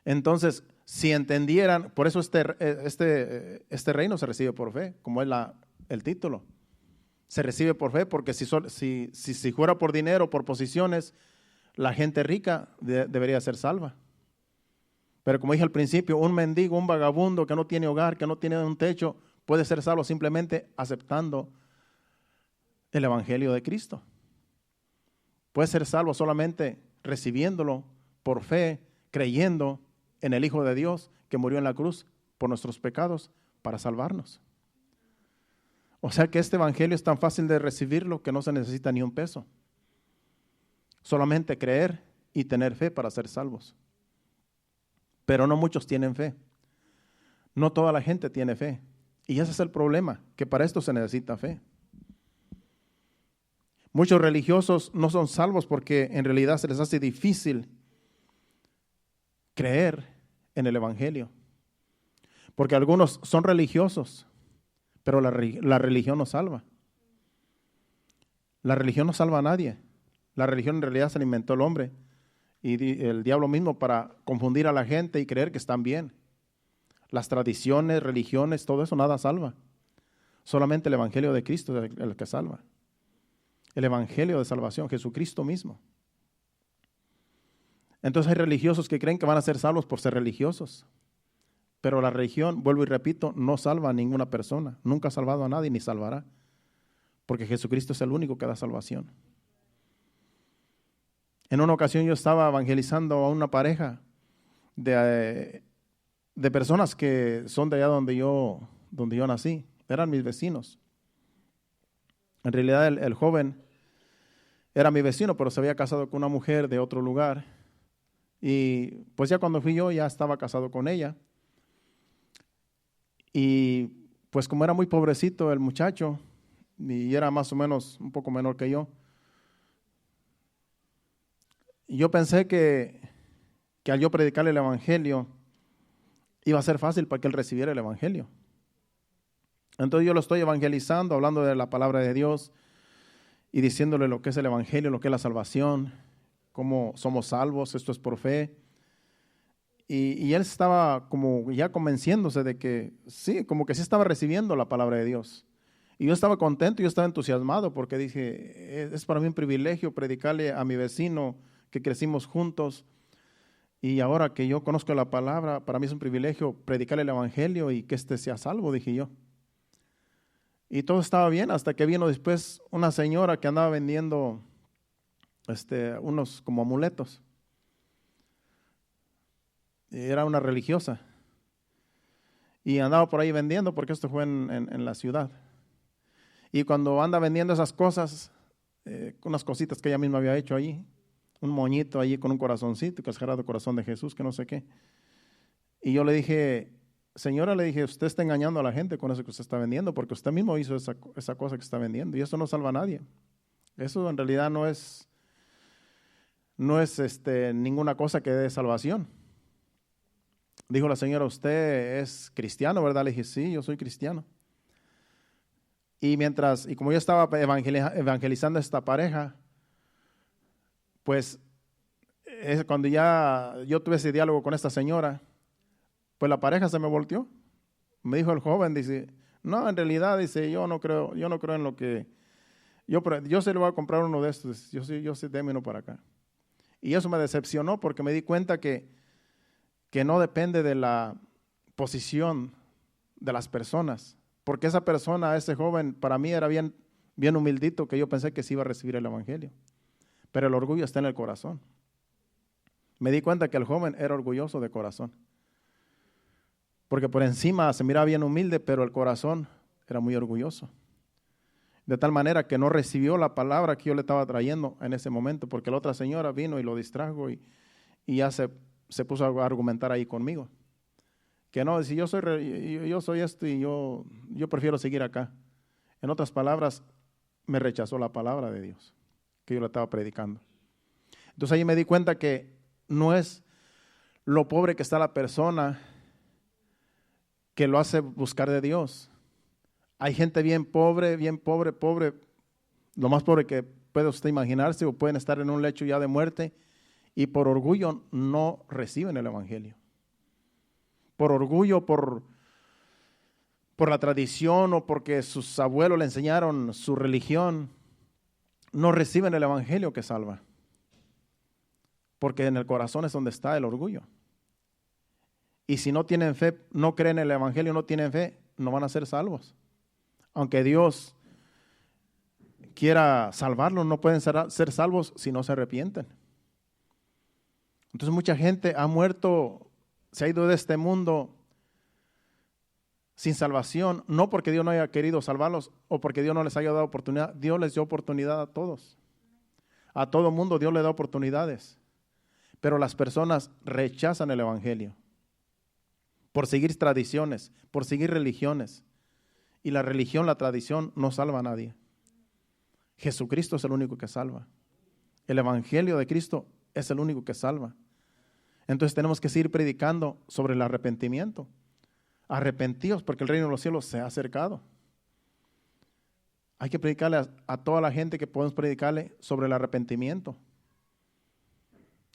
Entonces, si entendieran, por eso este reino se recibe por fe, como es el título. Se recibe por fe porque si fuera por dinero, por posiciones, la gente rica debería ser salva. Pero como dije al principio, un mendigo, un vagabundo que no tiene hogar, que no tiene un techo, puede ser salvo simplemente aceptando el Evangelio de Cristo. Puede ser salvo solamente recibiéndolo por fe, creyendo en el Hijo de Dios que murió en la cruz por nuestros pecados para salvarnos. O sea que este Evangelio es tan fácil de recibirlo que no se necesita ni un peso. Solamente creer y tener fe para ser salvos. Pero no muchos tienen fe. No toda la gente tiene fe. Y ese es el problema, que para esto se necesita fe. Muchos religiosos no son salvos porque en realidad se les hace difícil creer en el Evangelio. Porque algunos son religiosos, pero la religión no salva. La religión no salva a nadie. La religión en realidad se la inventó el hombre y el diablo mismo para confundir a la gente y creer que están bien. Las tradiciones, religiones, todo eso nada salva. Solamente el Evangelio de Cristo es el que salva. El Evangelio de salvación, Jesucristo mismo. Entonces hay religiosos que creen que van a ser salvos por ser religiosos. Pero la religión, vuelvo y repito, no salva a ninguna persona. Nunca ha salvado a nadie ni salvará. Porque Jesucristo es el único que da salvación. En una ocasión yo estaba evangelizando a una pareja de personas que son de allá donde yo nací. Eran mis vecinos. En realidad el joven era mi vecino, pero se había casado con una mujer de otro lugar. Y pues ya cuando fui yo ya estaba casado con ella. Y pues como era muy pobrecito el muchacho y era más o menos un poco menor que yo pensé que al yo predicarle el Evangelio iba a ser fácil para que él recibiera el Evangelio. Entonces yo lo estoy evangelizando, hablando de la palabra de Dios y diciéndole lo que es el Evangelio, lo que es la salvación, cómo somos salvos, esto es por fe. Y él estaba como ya convenciéndose de que sí, como que sí estaba recibiendo la palabra de Dios. Y yo estaba contento, yo estaba entusiasmado porque dije, es para mí un privilegio predicarle a mi vecino que crecimos juntos. Y ahora que yo conozco la palabra, para mí es un privilegio predicarle el Evangelio y que éste sea salvo, dije yo. Y todo estaba bien hasta que vino después una señora que andaba vendiendo unos como amuletos. Era una religiosa y andaba por ahí vendiendo porque esto fue en la ciudad. Y cuando anda vendiendo esas cosas, unas cositas que ella misma había hecho allí, un moñito allí con un corazoncito, que es el corazón de Jesús, que no sé qué. Y yo le dije, señora, le dije, usted está engañando a la gente con eso que usted está vendiendo, porque usted mismo hizo esa cosa que está vendiendo y eso no salva a nadie. Eso en realidad no es ninguna cosa que dé salvación. Dijo la señora, usted es cristiano, ¿verdad? Le dije, sí, yo soy cristiano. Y como yo estaba evangelizando a esta pareja, pues cuando ya yo tuve ese diálogo con esta señora, pues la pareja se me volteó. Me dijo el joven, dice, no, en realidad, dice, yo no creo en lo que, yo se le voy a comprar uno de estos, yo sí, déme uno para acá. Y eso me decepcionó porque me di cuenta que no depende de la posición de las personas, porque esa persona, ese joven, para mí era bien humildito, que yo pensé que sí iba a recibir el Evangelio, pero el orgullo está en el corazón. Me di cuenta que el joven era orgulloso de corazón, porque por encima se miraba bien humilde, pero el corazón era muy orgulloso, de tal manera que no recibió la palabra que yo le estaba trayendo en ese momento, porque la otra señora vino y lo distrajo y ya se puso a argumentar ahí conmigo. Que no, si yo soy esto y yo prefiero seguir acá. En otras palabras, me rechazó la palabra de Dios que yo le estaba predicando. Entonces ahí me di cuenta que no es lo pobre que está la persona que lo hace buscar de Dios. Hay gente bien pobre, pobre, lo más pobre que puede usted imaginarse, o pueden estar en un lecho ya de muerte y por orgullo no reciben el evangelio. Por orgullo, por la tradición o porque sus abuelos le enseñaron su religión, no reciben el evangelio que salva. Porque en el corazón es donde está el orgullo. Y si no tienen fe, no creen en el evangelio, no tienen fe, no van a ser salvos. Aunque Dios quiera salvarlos, no pueden ser salvos si no se arrepienten. Entonces mucha gente ha muerto, se ha ido de este mundo sin salvación, no porque Dios no haya querido salvarlos o porque Dios no les haya dado oportunidad. Dios les dio oportunidad a todos. A todo mundo Dios le da oportunidades. Pero las personas rechazan el evangelio por seguir tradiciones, por seguir religiones. Y la religión, la tradición no salva a nadie. Jesucristo es el único que salva. El evangelio de Cristo es el único que salva. Entonces tenemos que seguir predicando sobre el arrepentimiento. Arrepentíos porque el reino de los cielos se ha acercado. Hay que predicarle a toda la gente que podemos predicarle sobre el arrepentimiento.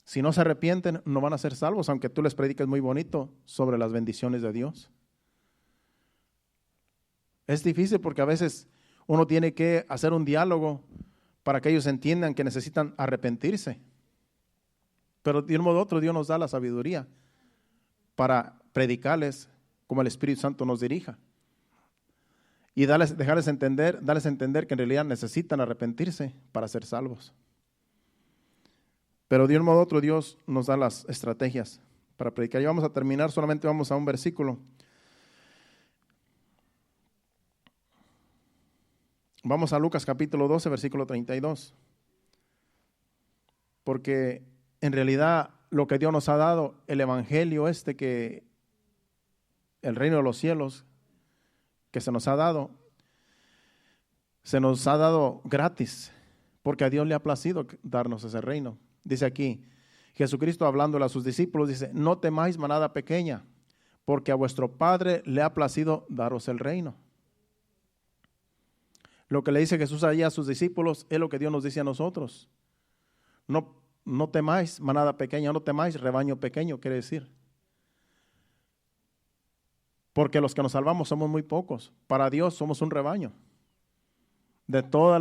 Si no se arrepienten, no van a ser salvos, aunque tú les prediques muy bonito sobre las bendiciones de Dios. Es difícil porque a veces uno tiene que hacer un diálogo para que ellos entiendan que necesitan arrepentirse. Pero de un modo u otro Dios nos da la sabiduría para predicarles como el Espíritu Santo nos dirija. Y dejarles entender, darles a entender que en realidad necesitan arrepentirse para ser salvos. Pero de un modo u otro Dios nos da las estrategias para predicar. Y vamos a terminar, solamente vamos a un versículo. Vamos a Lucas capítulo 12, versículo 32. Porque en realidad lo que Dios nos ha dado, el evangelio que el reino de los cielos que se nos ha dado gratis, porque a Dios le ha placido darnos ese reino. Dice aquí, Jesucristo hablándole a sus discípulos, dice, no temáis manada pequeña, porque a vuestro Padre le ha placido daros el reino. Lo que le dice Jesús allí a sus discípulos es lo que Dios nos dice a nosotros. No temáis manada pequeña, no temáis rebaño pequeño, quiere decir. Porque los que nos salvamos somos muy pocos. Para Dios somos un rebaño. De toda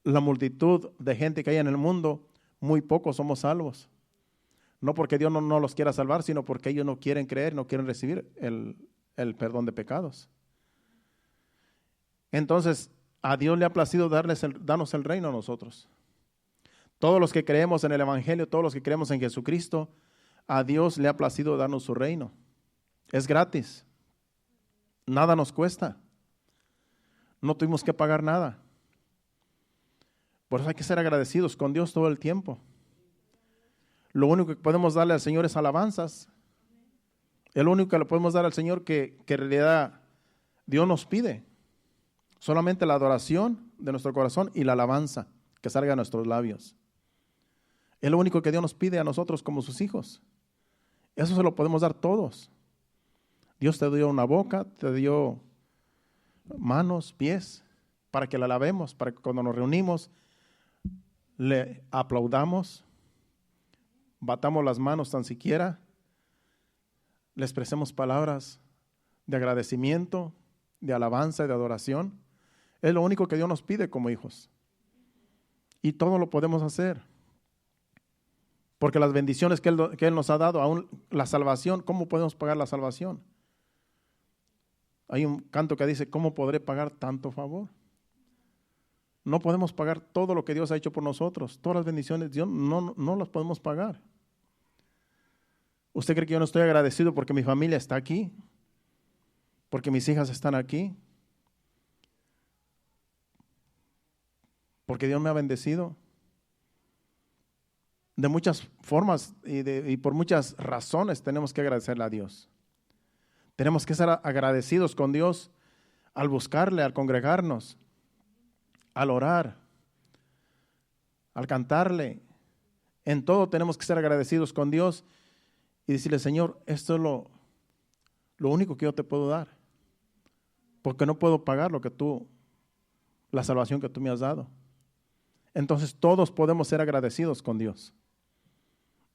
la multitud de gente que hay en el mundo, muy pocos somos salvos. No porque Dios no los quiera salvar, sino porque ellos no quieren creer, no quieren recibir el perdón de pecados. Entonces, a Dios le ha placido darnos el reino a nosotros. Todos los que creemos en el evangelio, todos los que creemos en Jesucristo, a Dios le ha placido darnos su reino. Es gratis. Nada nos cuesta. No tuvimos que pagar nada. Por eso hay que ser agradecidos con Dios todo el tiempo. Lo único que podemos darle al Señor es alabanzas. Es lo único que le podemos dar al Señor que en realidad Dios nos pide. Solamente la adoración de nuestro corazón y la alabanza que salga de nuestros labios. Es lo único que Dios nos pide a nosotros como sus hijos. Eso se lo podemos dar todos. Dios te dio una boca, te dio manos, pies, para que la alabemos, para que cuando nos reunimos le aplaudamos, batamos las manos tan siquiera, le expresemos palabras de agradecimiento, de alabanza y de adoración. Es lo único que Dios nos pide como hijos. Y todo lo podemos hacer. Porque las bendiciones que Él nos ha dado, aún la salvación, ¿cómo podemos pagar la salvación? Hay un canto que dice, ¿cómo podré pagar tanto favor? No podemos pagar todo lo que Dios ha hecho por nosotros. Todas las bendiciones, Dios no las podemos pagar. ¿Usted cree que yo no estoy agradecido porque mi familia está aquí? ¿Porque mis hijas están aquí? ¿Porque Dios me ha bendecido? De muchas formas y por muchas razones tenemos que agradecerle a Dios. Tenemos que ser agradecidos con Dios al buscarle, al congregarnos, al orar, al cantarle. En todo tenemos que ser agradecidos con Dios y decirle, Señor, esto es lo único que yo te puedo dar, porque no puedo pagar la salvación que tú me has dado. Entonces todos podemos ser agradecidos con Dios.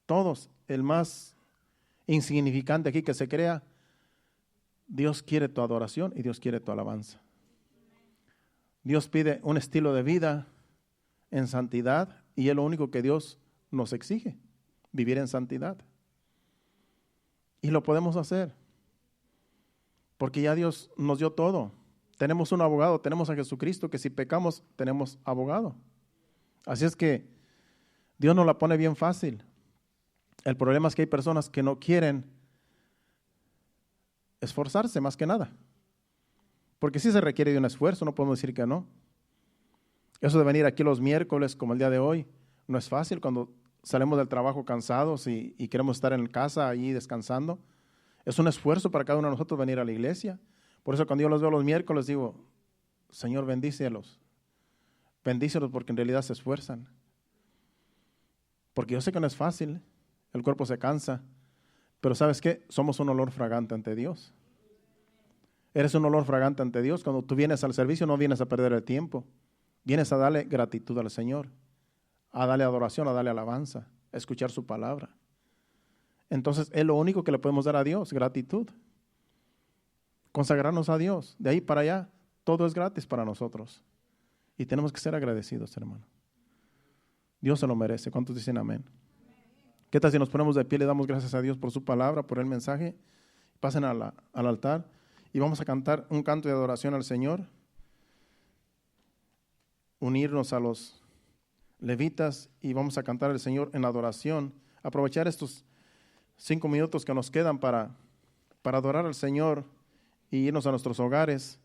Todos, el más insignificante aquí que se crea, Dios quiere tu adoración y Dios quiere tu alabanza. Dios pide un estilo de vida en santidad y es lo único que Dios nos exige, vivir en santidad. Y lo podemos hacer, porque ya Dios nos dio todo. Tenemos un abogado, tenemos a Jesucristo, que si pecamos tenemos abogado. Así es que Dios nos la pone bien fácil. El problema es que hay personas que no quieren esforzarse más que nada. Porque sí se requiere de un esfuerzo, no podemos decir que no. Eso de venir aquí los miércoles, como el día de hoy, no es fácil cuando salimos del trabajo cansados y queremos estar en casa ahí descansando. Es un esfuerzo para cada uno de nosotros venir a la iglesia. Por eso cuando yo los veo los miércoles digo, Señor, bendícelos. Bendícelos porque en realidad se esfuerzan. Porque yo sé que no es fácil, el cuerpo se cansa, pero ¿sabes qué? Somos un olor fragante ante Dios. Eres un olor fragante ante Dios. Cuando tú vienes al servicio no vienes a perder el tiempo. Vienes a darle gratitud al Señor, a darle adoración, a darle alabanza, a escuchar su palabra. Entonces es lo único que le podemos dar a Dios, gratitud. Consagrarnos a Dios. De ahí para allá, todo es gratis para nosotros. Y tenemos que ser agradecidos, hermano. Dios se lo merece. ¿Cuántos dicen amén? ¿Qué tal si nos ponemos de pie y le damos gracias a Dios por su palabra, por el mensaje? Pasen al altar y vamos a cantar un canto de adoración al Señor. Unirnos a los levitas y vamos a cantar al Señor en adoración. Aprovechar estos 5 minutos que nos quedan para adorar al Señor y irnos a nuestros hogares,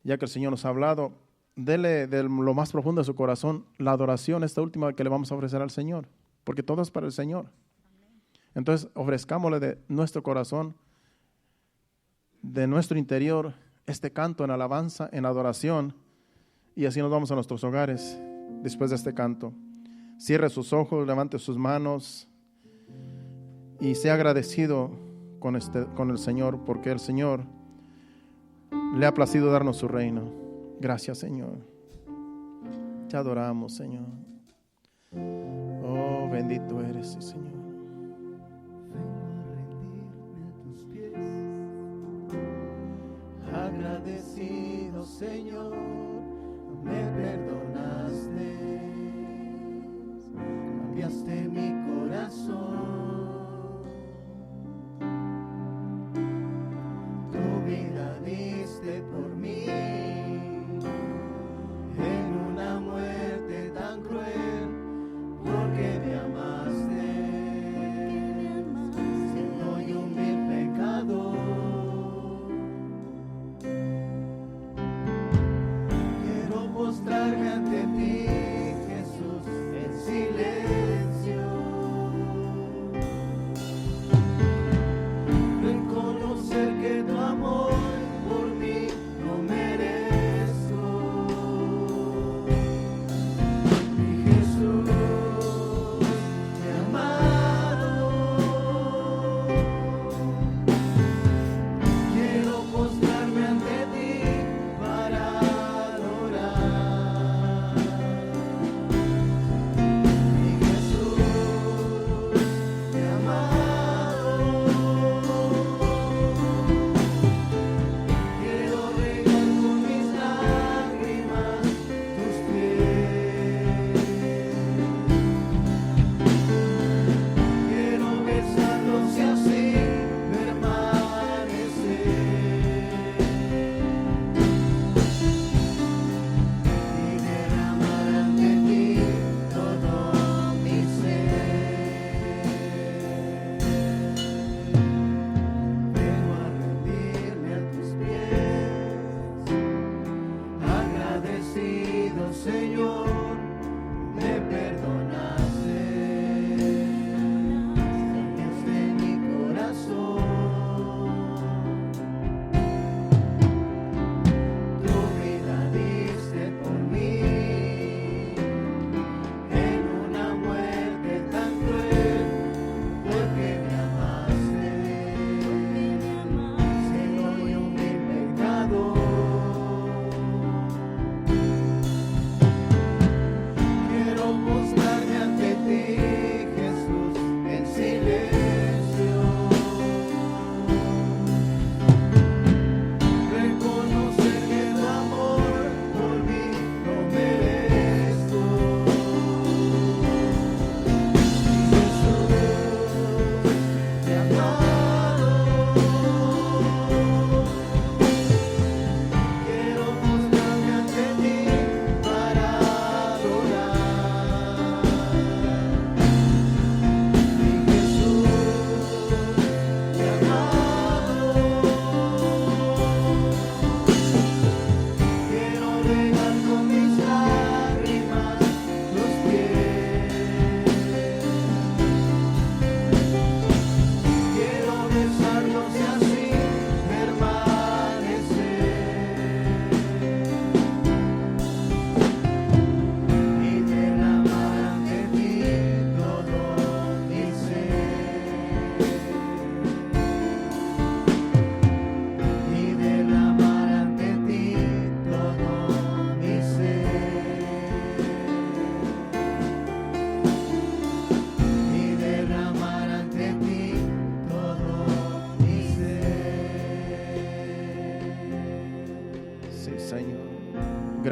ya que el Señor nos ha hablado. Dele de lo más profundo de su corazón la adoración, esta última que le vamos a ofrecer al Señor, porque todo es para el Señor. Entonces ofrezcámosle de nuestro corazón, de nuestro interior, este canto en alabanza, en adoración, y así nos vamos a nuestros hogares después de este canto. Cierre sus ojos, levante sus manos y sea agradecido con el Señor, porque el Señor le ha placido darnos su reino. Gracias, Señor. Te adoramos, Señor. Oh, bendito eres, Señor. Agradecido, Señor, me perdonaste, cambiaste mi corazón, tu vida diste por mí, en una muerte tan cruel, porque me amaste, siendo yo un vil pecador. Postrarme ante ti.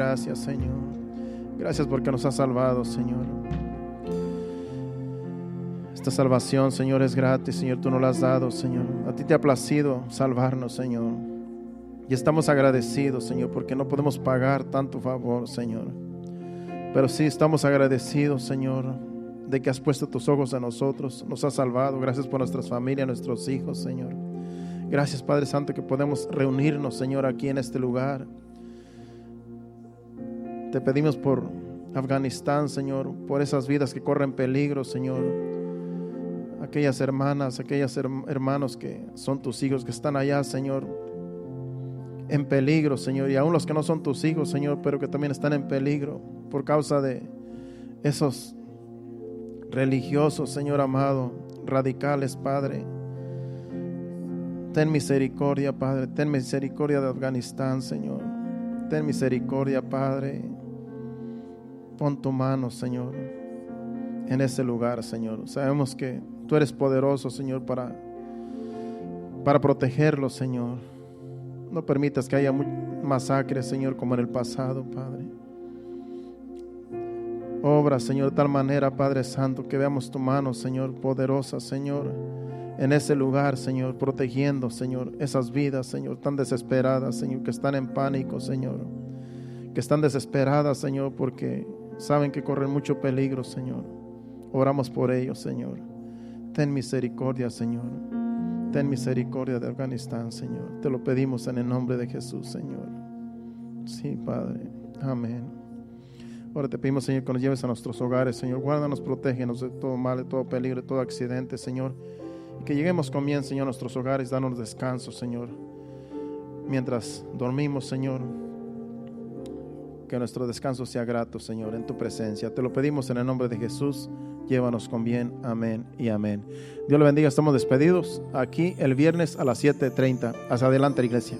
gracias, Señor. Gracias porque nos has salvado, Señor. Esta salvación, Señor, es gratis, Señor. Tú nos la has dado, Señor. A ti te ha placido salvarnos, Señor. Y estamos agradecidos, Señor, porque no podemos pagar tanto favor, Señor. Pero sí estamos agradecidos, Señor, de que has puesto tus ojos en nosotros, nos has salvado. Gracias por nuestras familias, nuestros hijos, Señor. Gracias, Padre Santo, que podemos reunirnos, Señor, aquí en este lugar. Te pedimos por Afganistán, Señor, por esas vidas que corren peligro, Señor. Aquellas hermanas, aquellos hermanos que son tus hijos, que están allá, Señor, en peligro, Señor. Y aún los que no son tus hijos, Señor, pero que también están en peligro por causa de esos religiosos, Señor amado, radicales, Padre. Ten misericordia, Padre. Ten misericordia de Afganistán, Señor. Ten misericordia, Padre. Pon tu mano, Señor, en ese lugar, Señor. Sabemos que tú eres poderoso, Señor, para protegerlos, Señor. No permitas que haya masacres, Señor, como en el pasado, Padre. Obra, Señor, de tal manera, Padre Santo, que veamos tu mano, Señor, poderosa, Señor, en ese lugar, Señor, protegiendo, Señor, esas vidas, Señor, tan desesperadas, Señor, que están en pánico, Señor, que están desesperadas, Señor, porque saben que corren mucho peligro, Señor. Oramos por ellos, Señor. Ten misericordia, Señor. Ten misericordia de Afganistán, Señor. Te lo pedimos en el nombre de Jesús, Señor. Sí, Padre. Amén. Ahora te pedimos, Señor, que nos lleves a nuestros hogares, Señor. Guárdanos, protégenos de todo mal, de todo peligro, de todo accidente, Señor. Y que lleguemos con bien, Señor, a nuestros hogares. Danos descanso, Señor. Mientras dormimos, Señor, que nuestro descanso sea grato, Señor, en tu presencia. Te lo pedimos en el nombre de Jesús. Llévanos con bien. Amén y amén. Dios le bendiga. Estamos despedidos aquí el viernes a las 7:30. Hacia adelante, iglesia.